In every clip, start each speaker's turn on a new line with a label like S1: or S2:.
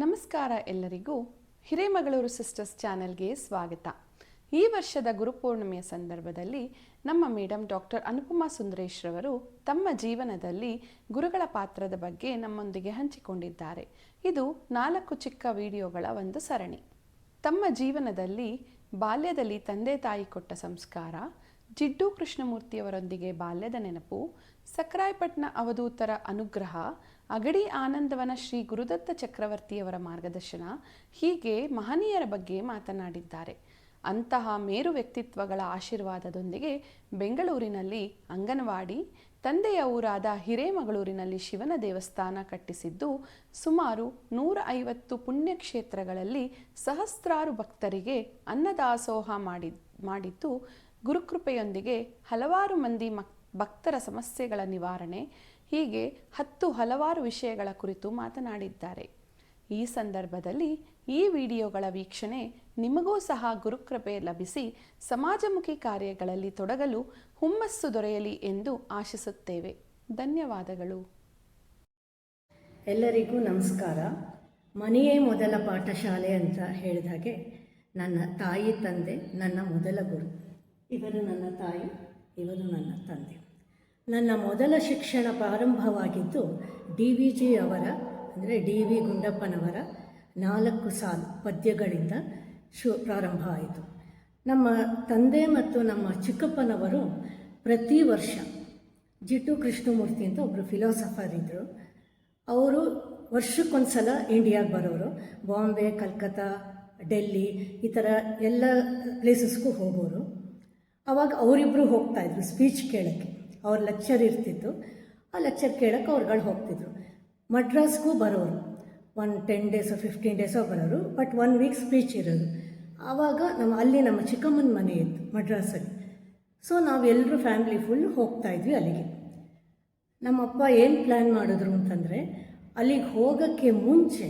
S1: ನಮಸ್ಕಾರ ಎಲ್ಲರಿಗೂ. ಹಿರೇಮಗಳೂರು ಸಿಸ್ಟರ್ಸ್ ಚಾನೆಲ್ಗೆ ಸ್ವಾಗತ. ಈ ವರ್ಷದ ಗುರುಪೂರ್ಣಿಮೆಯ ಸಂದರ್ಭದಲ್ಲಿ ನಮ್ಮ ಮೇಡಮ್ ಡಾಕ್ಟರ್ ಅನುಪಮಾ ಸುಂದರೇಶ್ ರವರು ತಮ್ಮ ಜೀವನದಲ್ಲಿ ಗುರುಗಳ ಪಾತ್ರದ ಬಗ್ಗೆ ನಮ್ಮೊಂದಿಗೆ ಹಂಚಿಕೊಂಡಿದ್ದಾರೆ. ಇದು 4 ಚಿಕ್ಕ ವಿಡಿಯೋಗಳ ಒಂದು ಸರಣಿ. ತಮ್ಮ ಜೀವನದಲ್ಲಿ ಬಾಲ್ಯದಲ್ಲಿ ತಂದೆ ತಾಯಿ ಕೊಟ್ಟ ಸಂಸ್ಕಾರ, ಜಿಡ್ಡು ಕೃಷ್ಣಮೂರ್ತಿಯವರೊಂದಿಗೆ ಬಾಲ್ಯದ ನೆನಪು, ಸಕ್ರಾಯಪಟ್ಟಣ ಅವಧೂತರ ಅನುಗ್ರಹ, ಅಗಡಿ ಆನಂದವನ ಶ್ರೀ ಗುರುದತ್ತ ಚಕ್ರವರ್ತಿಯವರ ಮಾರ್ಗದರ್ಶನ, ಹೀಗೆ ಮಹನೀಯರ ಬಗ್ಗೆ ಮಾತನಾಡಿದ್ದಾರೆ. ಅಂತಹ ಮೇರು ವ್ಯಕ್ತಿತ್ವಗಳ ಆಶೀರ್ವಾದದೊಂದಿಗೆ ಬೆಂಗಳೂರಿನಲ್ಲಿ ಅಂಗನವಾಡಿ, ತಂದೆಯ ಊರಾದ ಹಿರೇಮಗಳೂರಿನಲ್ಲಿ ಶಿವನ ದೇವಸ್ಥಾನ ಕಟ್ಟಿಸಿದ್ದು, ಸುಮಾರು 150 ಪುಣ್ಯಕ್ಷೇತ್ರಗಳಲ್ಲಿ ಸಹಸ್ರಾರು ಭಕ್ತರಿಗೆ ಅನ್ನದಾಸೋಹ ಮಾಡಿದ್ದು, ಗುರುಕೃಪೆಯೊಂದಿಗೆ ಹಲವಾರು ಮಂದಿ ಭಕ್ತರ ಸಮಸ್ಯೆಗಳ ನಿವಾರಣೆ, ಹೀಗೆ ಹಲವಾರು ವಿಷಯಗಳ ಕುರಿತು ಮಾತನಾಡಿದ್ದಾರೆ. ಈ ಸಂದರ್ಭದಲ್ಲಿ ಈ ವಿಡಿಯೋಗಳ ವೀಕ್ಷಣೆ ನಿಮಗೂ ಸಹ ಗುರುಕೃಪೆ ಲಭಿಸಿ ಸಮಾಜಮುಖಿ ಕಾರ್ಯಗಳಲ್ಲಿ ತೊಡಗಲು ಹುಮ್ಮಸ್ಸು ದೊರೆಯಲಿ ಎಂದು ಆಶಿಸುತ್ತೇವೆ. ಧನ್ಯವಾದಗಳು.
S2: ಎಲ್ಲರಿಗೂ ನಮಸ್ಕಾರ. ಮನೆಯೇ ಮೊದಲ ಪಾಠಶಾಲೆ ಅಂತ ಹೇಳಿದ ಹಾಗೆ ನನ್ನ ತಾಯಿ ತಂದೆ ನನ್ನ ಮೊದಲ ಗುರು. ಇವರು ನನ್ನ ತಾಯಿ, ಇವರು ನನ್ನ ತಂದೆ. ನನ್ನ ಮೊದಲ ಶಿಕ್ಷಣ ಪ್ರಾರಂಭವಾಗಿದ್ದು DVG ಅವರ ಅಂದರೆ DV ಗುಂಡಪ್ಪನವರ 4 ಸಾಲು ಪದ್ಯಗಳಿಂದ ಪ್ರಾರಂಭ ಆಯಿತು. ನಮ್ಮ ತಂದೆ ಮತ್ತು ನಮ್ಮ ಚಿಕ್ಕಪ್ಪನವರು ಪ್ರತಿ ವರ್ಷ ಜಿಡ್ಡು ಕೃಷ್ಣಮೂರ್ತಿ ಅಂತ ಒಬ್ಬರು ಫಿಲಾಸಫರ್ ಇದ್ದರು. ಅವರು ವರ್ಷಕ್ಕೊಂದು ಸಲ ಇಂಡಿಯಾಗೆ ಬರೋರು. ಬಾಂಬೆ, ಕಲ್ಕತ್ತಾ, ಡೆಲ್ಲಿ ಈ ಥರ ಎಲ್ಲ ಪ್ಲೇಸಸ್ಗೂ ಹೋಗೋರು. ಆವಾಗ ಅವರಿಬ್ಬರು ಹೋಗ್ತಾಯಿದ್ರು ಸ್ಪೀಚ್ ಕೇಳೋಕ್ಕೆ. ಅವ್ರ ಲೆಕ್ಚರ್ ಇರ್ತಿತ್ತು, ಆ ಲೆಕ್ಚರ್ ಕೇಳೋಕ್ಕೆ ಅವ್ರುಗಳು ಹೋಗ್ತಿದ್ರು. ಮಡ್ರಾಸ್ಗೂ ಬರೋರು, 10 ಡೇಸೋ 15 ಡೇಸೋ ಬರೋರು, ಬಟ್ 1 ವೀಕ್ ಸ್ಪೀಚ್ ಇರೋದು. ಆವಾಗ ನಮ್ಮ ಚಿಕ್ಕಮ್ಮನ ಮನೆ ಇತ್ತು ಮಡ್ರಾಸಲ್ಲಿ. ಸೊ ನಾವೆಲ್ಲರೂ ಫ್ಯಾಮಿಲಿ ಫುಲ್ ಹೋಗ್ತಾಯಿದ್ವಿ ಅಲ್ಲಿಗೆ. ನಮ್ಮಪ್ಪ ಏನು ಪ್ಲ್ಯಾನ್ ಮಾಡಿದ್ರು ಅಂತಂದರೆ, ಅಲ್ಲಿಗೆ ಹೋಗೋಕ್ಕೆ ಮುಂಚೆ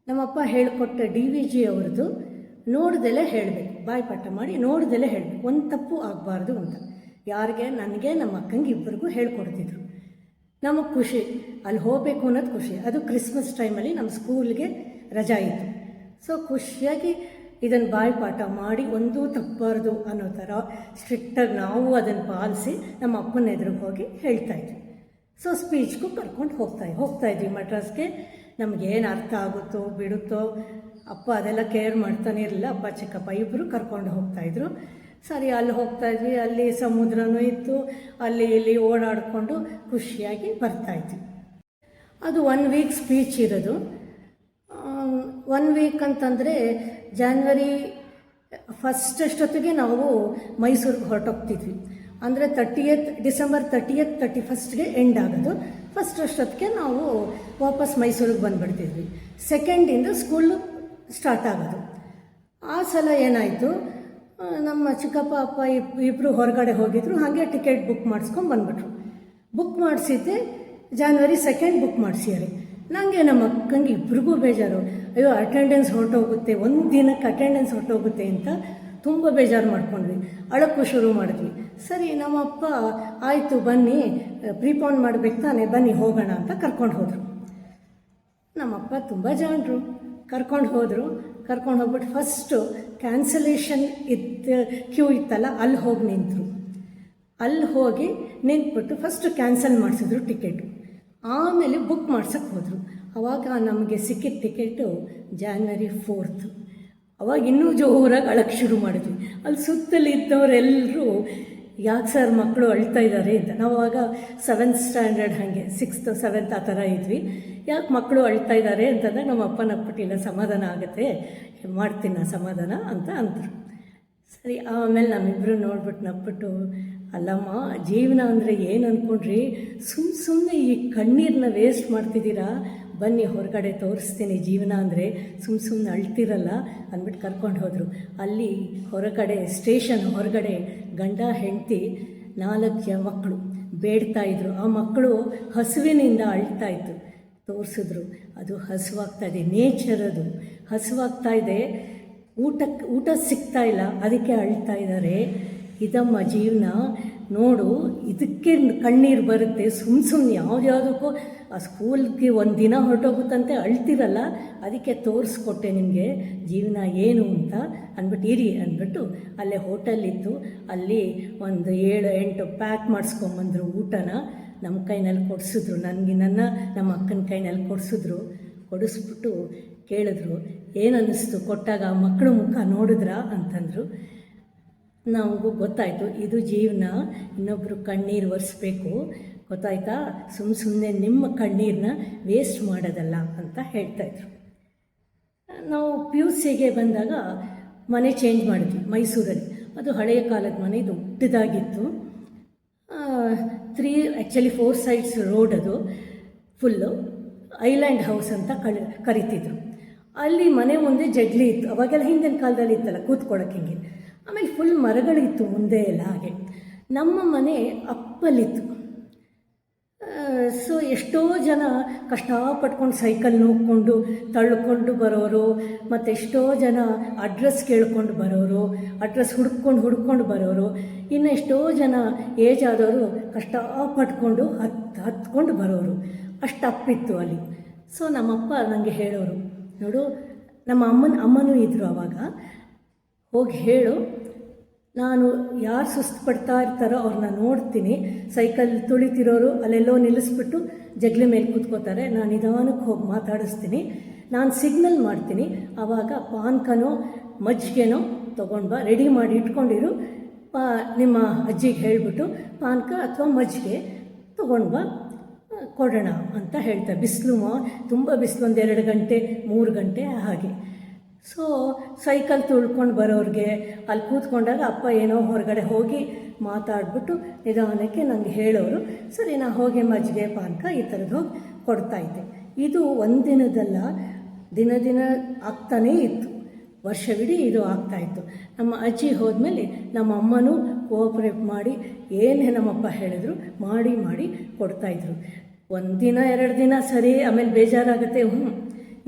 S2: ನಮ್ಮಪ್ಪ ಹೇಳಿಕೊಟ್ಟ DVG ಅವ್ರದ್ದು ನೋಡ್ದೆಲೆ ಹೇಳಬೇಕು, ಬಾಯ್ಪಾಠ ಮಾಡಿ ನೋಡ್ದೆಲೆ ಹೇಳಬೇಕು, ಒಂದು ತಪ್ಪು ಆಗಬಾರ್ದು ಅಂತ. ಯಾರಿಗೆ? ನನಗೆ, ನಮ್ಮ ಅಕ್ಕಂಗೆ ಇಬ್ಬರಿಗೂ ಹೇಳ್ಕೊಡ್ತಿದ್ರು. ನಮಗೆ ಖುಷಿ, ಅಲ್ಲಿ ಹೋಗಬೇಕು ಅನ್ನೋದು ಖುಷಿ. ಅದು ಕ್ರಿಸ್ಮಸ್ ಟೈಮಲ್ಲಿ ನಮ್ಮ ಸ್ಕೂಲ್ಗೆ ರಜಾ ಇತ್ತು. ಸೊ ಖುಷಿಯಾಗಿ ಇದನ್ನು ಬಾಯ್ಪಾಠ ಮಾಡಿ ಒಂದೂ ತಪ್ಪಬಾರ್ದು ಅನ್ನೋ ಥರ ಸ್ಟ್ರಿಕ್ಟಾಗಿ ನಾವು ಅದನ್ನು ಪಾಲಿಸಿ ನಮ್ಮ ಅಪ್ಪನ ಎದುರಿಗೆ ಹೋಗಿ ಹೇಳ್ತಾಯಿದ್ವಿ. ಸೊ ಸ್ಪೀಚ್ಗೂ ಕರ್ಕೊಂಡು ಹೋಗ್ತಾಯಿದ್ವಿ ಮಡ್ರಾಸ್ಗೆ. ನಮಗೇನು ಅರ್ಥ ಆಗುತ್ತೋ ಬಿಡುತ್ತೋ ಅಪ್ಪ ಅದೆಲ್ಲ ಕೇರ್ ಮಾಡ್ತಾನೆ ಇರಲಿಲ್ಲ. ಅಪ್ಪ ಚಿಕ್ಕಪ್ಪ ಇಬ್ಬರು ಕರ್ಕೊಂಡು ಹೋಗ್ತಾಯಿದ್ರು. ಸರಿ, ಅಲ್ಲಿ ಹೋಗ್ತಾಯಿದ್ವಿ. ಅಲ್ಲಿ ಸಮುದ್ರನೂ ಇತ್ತು, ಅಲ್ಲಿ ಇಲ್ಲಿ ಓಡಾಡಿಕೊಂಡು ಖುಷಿಯಾಗಿ ಬರ್ತಾಯಿದ್ವಿ. ಅದು 1 ವೀಕ್ ಸ್ಪೀಚ್ ಇರೋದು. 1 ವೀಕ್ ಅಂತಂದರೆ ಜಾನ್ವರಿ 1 ಅಷ್ಟೊತ್ತಿಗೆ ನಾವು ಮೈಸೂರಿಗೆ ಹೊರಟೋಗ್ತಿದ್ವಿ. ಅಂದರೆ ಡಿಸೆಂಬರ್ 30th 31ಗೆ ಎಂಡ್ ಆಗೋದು. 1 ಅಷ್ಟೊತ್ತಿಗೆ ನಾವು ವಾಪಸ್ ಮೈಸೂರಿಗೆ ಬಂದುಬಿಡ್ತಿದ್ವಿ. 2nd ಸ್ಕೂಲು ಸ್ಟಾರ್ಟ್ ಆಗೋದು. ಆ ಸಲ ಏನಾಯಿತು, ನಮ್ಮ ಚಿಕ್ಕಪ್ಪ ಅಪ್ಪ ಇಬ್ಬರು ಹೊರಗಡೆ ಹೋಗಿದ್ರು. ಹಾಗೆ ಟಿಕೆಟ್ ಬುಕ್ ಮಾಡಿಸ್ಕೊಂಡು ಬಂದುಬಿಟ್ರು. ಬುಕ್ ಮಾಡಿಸಿದ್ದೆ ಜಾನ್ವರಿ 2 ಬುಕ್ ಮಾಡಿಸಿದ್ದಾರೆ. ನನಗೆ ನಮ್ಮ ಅಕ್ಕಂಗೆ ಇಬ್ರಿಗೂ ಬೇಜಾರು. ಅಯ್ಯೋ ಅಟೆಂಡೆನ್ಸ್ ಹೊರಟೋಗುತ್ತೆ, ಒಂದು ದಿನಕ್ಕೆ ಅಟೆಂಡೆನ್ಸ್ ಹೊರಟೋಗುತ್ತೆ ಅಂತ ತುಂಬ ಬೇಜಾರು ಮಾಡ್ಕೊಂಡ್ವಿ. ಅಳಕ್ಕೂ ಶುರು ಮಾಡಿದ್ವಿ. ಸರಿ, ನಮ್ಮಪ್ಪ ಆಯಿತು ಬನ್ನಿ, ಪ್ರೀಪೋನ್ ಮಾಡಬೇಕು ತಾನೆ, ಬನ್ನಿ ಹೋಗೋಣ ಅಂತ ಕರ್ಕೊಂಡು ಹೋದರು. ನಮ್ಮಪ್ಪ ತುಂಬ ಜಾಣರು. ಕರ್ಕೊಂಡು ಹೋಗ್ಬಿಟ್ಟು ಫಸ್ಟು ಕ್ಯಾನ್ಸಲೇಷನ್ ಕ್ಯೂ ಇತ್ತಲ್ಲ, ಅಲ್ಲಿ ಹೋಗಿ ನಿಂತರು. ಅಲ್ಲಿ ಹೋಗಿ ನಿಂತ್ಬಿಟ್ಟು ಫಸ್ಟು ಕ್ಯಾನ್ಸಲ್ ಮಾಡಿಸಿದ್ರು ಟಿಕೆಟು. ಆಮೇಲೆ ಬುಕ್ ಮಾಡ್ಸೋಕ್ಕೆ ಹೋದರು. ಆವಾಗ ನಮಗೆ ಸಿಕ್ಕಿದ ಟಿಕೆಟು ಜಾನ್ವರಿ 4th. ಅವಾಗ ಇನ್ನೂ ಜೋರಾಗಿ ಅಳಕ್ಕೆ ಶುರು ಮಾಡಿದ್ವಿ. ಅಲ್ಲಿ ಸುತ್ತಲಿದ್ದವರೆಲ್ಲರೂ ಯಾಕೆ ಸರ್ ಮಕ್ಕಳು ಅಳ್ತಾ ಇದ್ದಾರೆ ಅಂತ. ನಾವು ಆವಾಗ 7th ಸ್ಟ್ಯಾಂಡರ್ಡ್ ಹಾಗೆ 6th 7th ಆ ಥರ ಇದ್ವಿ. ಯಾಕೆ ಮಕ್ಕಳು ಅಳ್ತಾ ಇದ್ದಾರೆ ಅಂತಂದಾಗ ನಮ್ಮ ಅಪ್ಪನ ಅಪ್ಪಟ್ಟಿಲ್ಲ, ಸಮಾಧಾನ ಆಗುತ್ತೆ, ಮಾಡ್ತೀನಿ ಸಮಾಧಾನ ಅಂತ ಅಂದರು. ಸರಿ, ಆಮೇಲೆ ನಮ್ಮಿಬ್ಬರು ನೋಡ್ಬಿಟ್ಟು ನಪ್ಪಿಟ್ಟು, ಅಲ್ಲಮ್ಮ ಜೀವನ ಅಂದರೆ ಏನು ಅಂದ್ಕೊಂಡ್ರಿ, ಸುಮ್ಮನೆ ಈ ಕಣ್ಣೀರನ್ನ ವೇಸ್ಟ್ ಮಾಡ್ತಿದ್ದೀರಾ, ಬನ್ನಿ ಹೊರಗಡೆ ತೋರಿಸ್ತೀನಿ ಜೀವನ ಅಂದರೆ, ಸುಮ್ಮನೆ ಅಳ್ತಿರಲ್ಲ ಅಂದ್ಬಿಟ್ಟು ಕರ್ಕೊಂಡು ಹೋದರು. ಅಲ್ಲಿ ಹೊರಗಡೆ ಸ್ಟೇಷನ್ ಹೊರಗಡೆ ಗಂಡ ಹೆಂಡತಿ 4 ಮಕ್ಕಳು ಬೇಡ್ತಾಯಿದ್ರು. ಆ ಮಕ್ಕಳು ಹಸುವಿನಿಂದ ಅಳ್ತಾಯಿತ್ತು. ತೋರಿಸಿದ್ರು, ಅದು ಹಸುವಾಗ್ತಾಯಿದೆ, ನೇಚರ್ ಅದು ಹಸುವಾಗ್ತಾಯಿದೆ, ಊಟ ಸಿಗ್ತಾ ಇಲ್ಲ, ಅದಕ್ಕೆ ಅಳ್ತಾ ಇದ್ದಾರೆ. ಇದಮ್ಮ ಜೀವನ ನೋಡು, ಇದಕ್ಕೆ ಕಣ್ಣೀರು ಬರುತ್ತೆ, ಸುಮ್ಮನೆ ಯಾವುದ್ಯಾವುದಕ್ಕೂ ಆ ಸ್ಕೂಲ್ಗೆ ಒಂದು ದಿನ ಹೊರಟೋಗುತ್ತಂತೆ ಅಳ್ತಿರಲ್ಲ, ಅದಕ್ಕೆ ತೋರಿಸ್ಕೊಟ್ಟೆ ನಿಮಗೆ ಜೀವನ ಏನು ಅಂತ ಅಂದ್ಬಿಟ್ಟು ಇರಿ ಅಂದ್ಬಿಟ್ಟು ಅಲ್ಲೇ ಹೋಟೆಲ್ ಇತ್ತು, ಅಲ್ಲಿ ಒಂದು 7-8 ಪ್ಯಾಕ್ ಮಾಡಿಸ್ಕೊಂಬಂದರು ಊಟನ ನಮ್ಮ ಕೈನಲ್ಲಿ ಕೊಡಿಸಿದ್ರು, ನಮ್ಮ ಅಕ್ಕನ ಕೈನಲ್ಲಿ ಕೊಡಿಸ್ಬಿಟ್ಟು ಕೇಳಿದ್ರು, ಏನು ಅನ್ನಿಸ್ತು ಕೊಟ್ಟಾಗ ಮಕ್ಕಳು ಮುಖ ನೋಡಿದ್ರಾ ಅಂತಂದರು. ನಮಗೂ ಗೊತ್ತಾಯಿತು ಇದು ಜೀವನ, ಇನ್ನೊಬ್ಬರು ಕಣ್ಣೀರು ಒರೆಸ್ಬೇಕು, ಗೊತ್ತಾಯ್ತಾ, ಸುಮ್ಮನೆ ನಿಮ್ಮ ಕಣ್ಣೀರನ್ನ ವೇಸ್ಟ್ ಮಾಡೋದಲ್ಲ ಅಂತ ಹೇಳ್ತಾಯಿದ್ರು. ನಾವು PUCಗೆ ಬಂದಾಗ ಮನೆ ಚೇಂಜ್ ಮಾಡಿದ್ವಿ ಮೈಸೂರಲ್ಲಿ. ಅದು ಹಳೆಯ ಕಾಲದ ಮನೆ, ದೊಡ್ಡದಾಗಿತ್ತು. 4 ಸೈಡ್ಸ್ ರೋಡ್, ಅದು ಫುಲ್ಲು ಐಲ್ಯಾಂಡ್ ಹೌಸ್ ಅಂತ ಕರಿತಿದ್ರು. ಅಲ್ಲಿ ಮನೆ ಮುಂದೆ ಜಗ್ಲಿ ಇತ್ತು, ಅವಾಗೆಲ್ಲ ಹಿಂದಿನ ಕಾಲದಲ್ಲಿ ಇತ್ತಲ್ಲ ಕೂತ್ಕೊಳ್ಳೋಕೆ ಹಿಂಗೆ. ಆಮೇಲೆ ಫುಲ್ ಮರಗಳಿತ್ತು ಮುಂದೆ ಎಲ್ಲ. ಹಾಗೆ ನಮ್ಮ ಮನೆ ಅಪ್ಪಲಿತ್ತು. ಸೊ ಎಷ್ಟೋ ಜನ ಕಷ್ಟಪಟ್ಕೊಂಡು ಸೈಕಲ್ ನೋಡ್ಕೊಂಡು ತಳ್ಕೊಂಡು ಬರೋರು, ಮತ್ತು ಎಷ್ಟೋ ಜನ ಅಡ್ರೆಸ್ ಕೇಳ್ಕೊಂಡು ಬರೋರು, ಅಡ್ರೆಸ್ ಹುಡ್ಕೊಂಡು ಬರೋರು, ಇನ್ನು ಎಷ್ಟೋ ಜನ ಏಜ್ ಆದವರು ಕಷ್ಟಪಟ್ಕೊಂಡು ಹತ್ಕೊಂಡು ಬರೋರು. ಅಷ್ಟು ಅಪ್ಪಿತ್ತು ಅಲ್ಲಿ. ಸೊ ನಮ್ಮಪ್ಪ ನನಗೆ ಹೇಳೋರು, ನೋಡು ನಮ್ಮ ಅಮ್ಮನೂ ಇದ್ದರು ಆವಾಗ, ಹೋಗಿ ಹೇಳು, ನಾನು ಯಾರು ಸುಸ್ತು ಪಡ್ತಾ ಇರ್ತಾರೋ ಅವ್ರನ್ನ ನೋಡ್ತೀನಿ, ಸೈಕಲ್ ತುಳಿತಿರೋರು ಅಲ್ಲೆಲ್ಲೋ ನಿಲ್ಲಿಸ್ಬಿಟ್ಟು ಜಗ್ಲಿ ಮೇಲೆ ಕೂತ್ಕೋತಾರೆ, ನಾನು ನಿಧಾನಕ್ಕೆ ಹೋಗಿ ಮಾತಾಡಿಸ್ತೀನಿ, ನಾನು ಸಿಗ್ನಲ್ ಮಾಡ್ತೀನಿ, ಆವಾಗ ಪಾನ್ಕನೋ ಮಜ್ಜಿಗೆನೋ ತೊಗೊಂಡು ಬಾ, ರೆಡಿ ಮಾಡಿ ಇಟ್ಕೊಂಡಿರು, ನಿಮ್ಮ ಅಜ್ಜಿಗೆ ಹೇಳಿಬಿಟ್ಟು ಪಾನ್ಕ ಅಥವಾ ಮಜ್ಜಿಗೆ ತೊಗೊಂಡು ಬಾ, ಕೊಡೋಣ ಅಂತ ಹೇಳ್ತಾರೆ. ತುಂಬ ಬಿಸಿಲು, 1-2 ಗಂಟೆ 3 ಗಂಟೆ ಹಾಗೆ. ಸೊ ಸೈಕಲ್ ತುಳ್ಕೊಂಡು ಬರೋರಿಗೆ ಅಲ್ಲಿ ಕೂತ್ಕೊಂಡಾಗ ಅಪ್ಪ ಏನೋ ಹೊರಗಡೆ ಹೋಗಿ ಮಾತಾಡ್ಬಿಟ್ಟು ನಿಧಾನಕ್ಕೆ ನನಗೆ ಹೇಳೋರು. ಸರಿ, ನಾ ಹೋಗಿ ಮಜ್ಜಿಗೆ ಪಾನಕ ಈ ಥರದ್ದು ಹೋಗಿ ಕೊಡ್ತಾಯಿದ್ದೆ. ಇದು ಒಂದಿನದಲ್ಲ, ದಿನ ಆಗ್ತಾನೇ ಇತ್ತು, ವರ್ಷವಿಡೀ ಇದು ಆಗ್ತಾಯಿತ್ತು. ನಮ್ಮ ಅಜ್ಜಿ ಹೋದ್ಮೇಲೆ ನಮ್ಮ ಅಮ್ಮನೂ ಕೋಆಪ್ರೇಟ್ ಮಾಡಿ ಏನೇ ನಮ್ಮಪ್ಪ ಹೇಳಿದ್ರು ಮಾಡಿ ಕೊಡ್ತಾಯಿದ್ರು. 1 ದಿನ 2 ದಿನ ಸರಿ, ಆಮೇಲೆ ಬೇಜಾರಾಗುತ್ತೆ,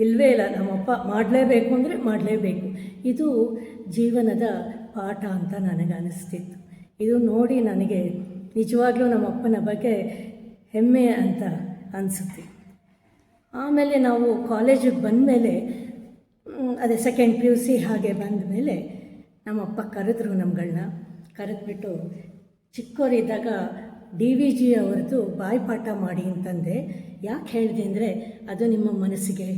S2: ಇಲ್ಲವೇ ಇಲ್ಲ, ನಮ್ಮಪ್ಪ ಮಾಡಲೇಬೇಕು ಅಂದರೆ ಮಾಡಲೇಬೇಕು. ಇದು ಜೀವನದ ಪಾಠ ಅಂತ ನನಗೆ ಅನಿಸ್ತಿತ್ತು. ಇದು ನೋಡಿ ನನಗೆ ನಿಜವಾಗ್ಲೂ ನಮ್ಮಪ್ಪನ ಬಗ್ಗೆ ಹೆಮ್ಮೆ ಅಂತ ಅನಿಸುತ್ತೆ. ಆಮೇಲೆ ನಾವು ಕಾಲೇಜಿಗೆ ಬಂದಮೇಲೆ, ಅದೇ ಸೆಕೆಂಡ್ PUC ಹಾಗೆ ಬಂದ ಮೇಲೆ ನಮ್ಮಪ್ಪ ಕರೆದ್ರು ನಮ್ಮಗಳನ್ನ. ಕರೆದ್ಬಿಟ್ಟು ಚಿಕ್ಕವರಿದ್ದಾಗ DVG ಅವ್ರದ್ದು ಬಾಯ್ಪಾಠ ಮಾಡಿ ಅಂತಂದೆ. ಯಾಕೆ ಹೇಳಿದೆ ಅಂದರೆ, ಅದು ನಿಮ್ಮ ಮನಸ್ಸಿಗೆ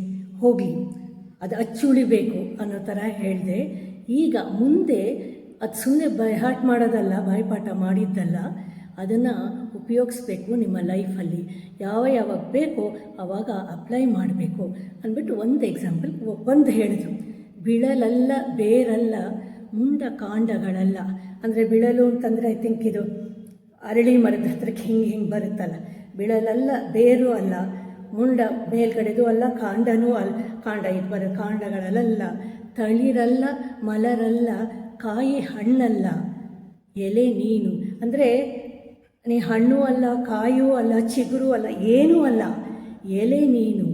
S2: ಹೋಗಲಿ, ಅದು ಅಚ್ಚುಳಿಬೇಕು ಅನ್ನೋ ಥರ ಹೇಳಿದೆ. ಈಗ ಮುಂದೆ ಅದು ಸುಮ್ಮನೆ ಬೈಹಾಟ್ ಮಾಡೋದಲ್ಲ, ಬಾಯ್ಪಾಠ ಮಾಡಿದ್ದಲ್ಲ, ಅದನ್ನು ಉಪಯೋಗಿಸ್ಬೇಕು ನಿಮ್ಮ ಲೈಫಲ್ಲಿ, ಯಾವಾಗ ಬೇಕೋ ಆವಾಗ ಅಪ್ಲೈ ಮಾಡಬೇಕು ಅಂದ್ಬಿಟ್ಟು ಒಂದು ಎಕ್ಸಾಂಪಲ್ ಹೇಳಿದ್ರು. ಬಿಳಲಲ್ಲ ಬೇರಲ್ಲ ಮುಂಡ ಕಾಂಡಗಳಲ್ಲ. ಅಂದರೆ ಬಿಳಲು ಅಂತಂದರೆ ಐ ಥಿಂಕ್ ಇದು ಅರಳಿ ಮರದ ಹತ್ರಕ್ಕೆ ಹಿಂಗೆ ಬರುತ್ತಲ್ಲ, ಬಿಳಲಲ್ಲ ಬೇರು ಅಲ್ಲ, ಮುಂಡ ಮೇಲ್ಗಡೆದು ಅಲ್ಲ, ಕಾಂಡನೂ ಅಲ್ಲ, ಕಾಂಡ ಇಬ್ಬರು ಕಾಂಡಗಳಲ್ಲ, ತಳಿರಲ್ಲ ಮಲರಲ್ಲ, ಕಾಯಿ ಹಣ್ಣಲ್ಲ, ಎಲೆ ನೀನು. ಅಂದರೆ ನೀ ಹಣ್ಣು ಅಲ್ಲ, ಕಾಯೂ ಅಲ್ಲ, ಚಿಗುರು ಅಲ್ಲ, ಏನೂ ಅಲ್ಲ, ಎಲೆ ನೀನು.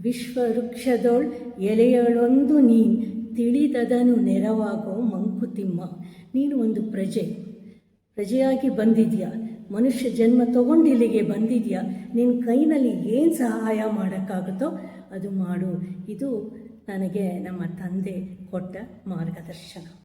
S2: ವಿಶ್ವವೃಕ್ಷದೋಳ್ ಎಲೆಯಳೊಂದು ನೀನು, ತಿಳಿದದನು ನೆರವಾಗೋ ಮಂಕುತಿಮ್ಮ. ನೀನು ಒಂದು ಪ್ರಜೆಯಾಗಿ ಬಂದಿದೆಯಾ, ಮನುಷ್ಯ ಜನ್ಮ ತಗೊಂಡು ಇಲ್ಲಿಗೆ ಬಂದಿದೆಯಾ, ನಿನ್ನ ಕೈನಲ್ಲಿ ಏನು ಸಹಾಯ ಮಾಡೋಕ್ಕಾಗುತ್ತೋ ಅದು ಮಾಡು. ಇದು ನನಗೆ ನಮ್ಮ ತಂದೆ ಕೊಟ್ಟ ಮಾರ್ಗದರ್ಶನ.